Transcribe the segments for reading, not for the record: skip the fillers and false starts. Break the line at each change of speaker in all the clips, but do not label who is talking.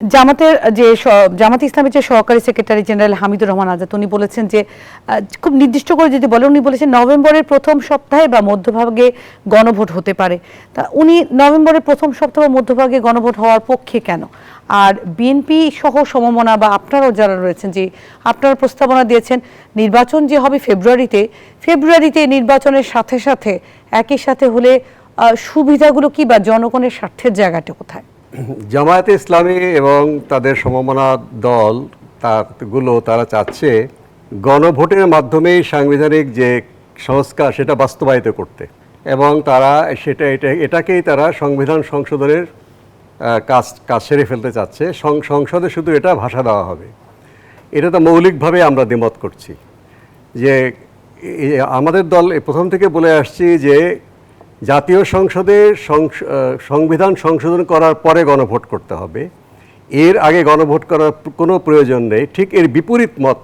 জামাতের জামাত ইসলামের যে সহকারী সেক্রেটারি জেনারেল হামিদুর রহমান আজাদ উনি বলেছেন যে খুব নির্দিষ্ট করে যদি বলেন, উনি বলেছেন নভেম্বরের প্রথম সপ্তাহে বা মধ্যভাগে গণভোট হতে পারে। তা উনি নভেম্বরের প্রথম সপ্তাহ বা মধ্যভাগে গণভোট হওয়ার পক্ষে কেন? আর বিএনপি সহ সমমনা বা আপনারাও যারা রয়েছেন, যে আপনারা প্রস্তাবনা দিয়েছেন নির্বাচন যে হবে ফেব্রুয়ারিতে নির্বাচনের সাথে সাথে একই সাথে হলে সুবিধাগুলো কি বা জনগণের স্বার্থের জায়গাটা কোথায়?
জামায়াতে ইসলামী এবং তাদের সমমনা দল তারা চাচ্ছে গণভোটের মাধ্যমেই সাংবিধানিক যে সংস্কার সেটা বাস্তবায়িত করতে, এবং তারা এটাকেই তারা সংবিধান সংশোধনের কাজ সেরে ফেলতে চাচ্ছে। সংসদে শুধু এটা ভাষা দেওয়া হবে। এটা তো মৌলিকভাবে আমরা দ্বিমত করছি যে আমাদের দল প্রথম থেকে বলে আসছি যে জাতীয় সংসদে সংবিধান সংশোধন করার পরে গণভোট করতে হবে, এর আগে গণভোট করার কোনো প্রয়োজন নেই। ঠিক এর বিপরীত মত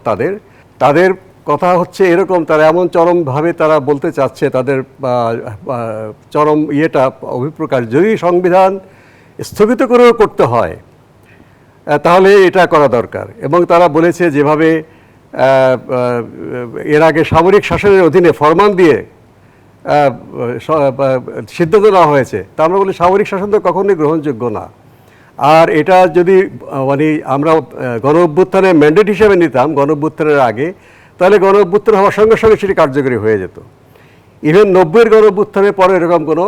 তাদের কথা হচ্ছে এরকম, তারা এমন চরমভাবে তারা বলতে চাচ্ছে, তাদের চরম অভিপ্রকাশ, যদি সংবিধান স্থগিত করেও করতে হয় তাহলে এটা করা দরকার। এবং তারা বলেছে যেভাবে এর আগে সামরিক শাসনের অধীনে ফরমান দিয়ে সিদ্ধান্ত নেওয়া হয়েছে, তা আমরা বলি সামরিক শাসন তো কখনোই গ্রহণযোগ্য না। আর এটা যদি আমরা গণ অভ্যুত্থানের ম্যান্ডেট হিসেবে নিতাম গণ অভ্যুত্থানের আগে, তাহলে গণ অভ্যুত্থান হওয়ার সঙ্গে সঙ্গে সেটি কার্যকরী হয়ে যেত। ইভেন 90-এর গণ অভ্যুত্থানের পরে এরকম কোনো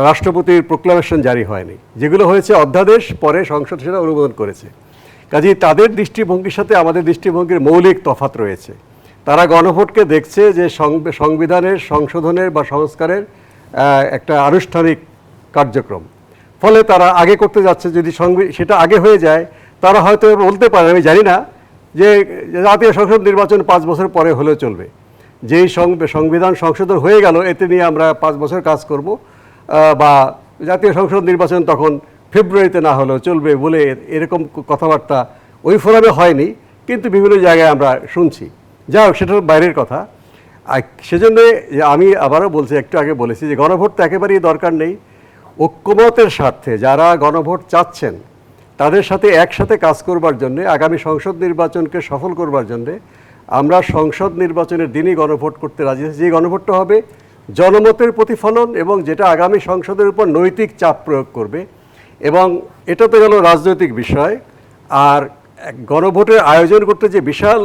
রাষ্ট্রপতির প্রোক্লামেশন জারি হয়নি। যেগুলো হয়েছে অধ্যাদেশ, পরে সংসদ সেটা অনুমোদন করেছে। কাজেই তাদের দৃষ্টিভঙ্গির সাথে আমাদের দৃষ্টিভঙ্গির মৌলিক তফাৎ রয়েছে। তারা গণভোটকে দেখছে যে সংবিধানের সংশোধনের বা সংস্কারের একটা আনুষ্ঠানিক কার্যক্রম, ফলে তারা আগে করতে যাচ্ছে। যদি সেটা আগে হয়ে যায়, তারা হয়তো বলতে পারে, আমি জানি না, যে জাতীয় সংসদ নির্বাচন 5 বছর পরে হলেও চলবে। যেই সংবিধান সংশোধন হয়ে গেল এতে নিয়ে আমরা 5 বছর কাজ করব, বা জাতীয় সংসদ নির্বাচন তখন ফেব্রুয়ারিতে না হলেও চলবে বলে এরকম কথাবার্তা ওই ফোরামে হয়নি, কিন্তু বিভিন্ন জায়গায় আমরা শুনছি। যাই হোক, সেটার বাইরের কথা। সেজন্য আমি আবারও বলছি, একটু আগে বলেছি যে গণভোট তো একেবারেই দরকার নেই। ঐক্যমতের স্বার্থে যারা গণভোট চাচ্ছেন তাদের সাথে একসাথে কাজ করবার জন্যে, আগামী সংসদ নির্বাচনকে সফল করবার জন্যে আমরা সংসদ নির্বাচনের দিনই গণভোট করতে রাজি আছি। যে গণভোটটা হবে জনমতের প্রতিফলন এবং যেটা আগামী সংসদের উপর নৈতিক চাপ প্রয়োগ করবে। এবং এটা তো গেল রাজনৈতিক বিষয়। আর গণভোটের আয়োজন করতে যে বিশাল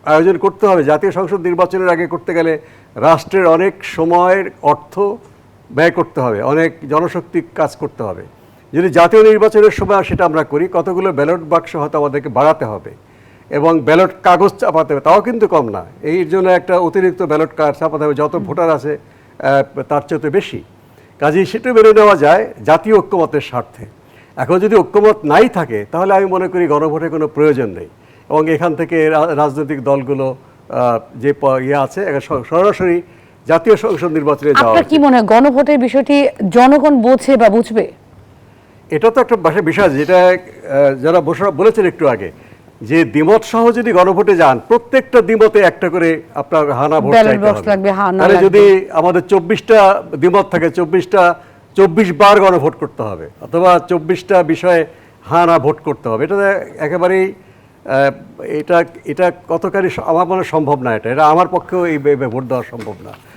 আয়োজন করতে হবে, জাতীয় সংসদ নির্বাচনের আগে করতে গেলে রাষ্ট্রের অনেক সময়ের অর্থ ব্যয় করতে হবে, অনেক জনশক্তি কাজ করতে হবে। যদি জাতীয় নির্বাচনের সময় সেটা আমরা করি, কতগুলো ব্যালট বাক্স হয়তো আমাদেরকে বাড়াতে হবে এবং ব্যালট কাগজ চাপাতে হবে, তাও কিন্তু কম না। এই জন্য একটা অতিরিক্ত ব্যালট কার্ড চাপাতে হবে, যত ভোটার আছে তার চেয়ে বেশি। কাজেই সেটা মেনে নেওয়া যায় জাতীয় ঐক্যমতের স্বার্থে। এখন যদি ঐক্যমত নাই থাকে, তাহলে আমি মনে করি গণভোটের কোনো প্রয়োজন নেই। এবং এখান থেকে রাজনৈতিক দলগুলো যে আছে সরাসরি জাতীয় সংসদ নির্বাচনে যাওয়া।
আপনার কি মনে হয় গণভোটের বিষয়টি জনগণ বোঝে বা বুঝবে?
এটা তো একটা বিষয়, যেটা যারা বলেছেন একটু আগে, যে দ্বিমত সহ যদি গণভোটে যান, প্রত্যেকটা দ্বিমতে একটা করে আপনার হানা ভোট চাইতে হবে। তাহলে যদি আমাদের 24টা দ্বিমত থাকে, 24 বার গণভোট করতে হবে, অথবা 24টা বিষয়ে হানা ভোট করতে হবে। এটা একেবারেই এটা কতখানি আমার মনে সম্ভব না। এটা আমার পক্ষেও এই ভোট দেওয়া সম্ভব না।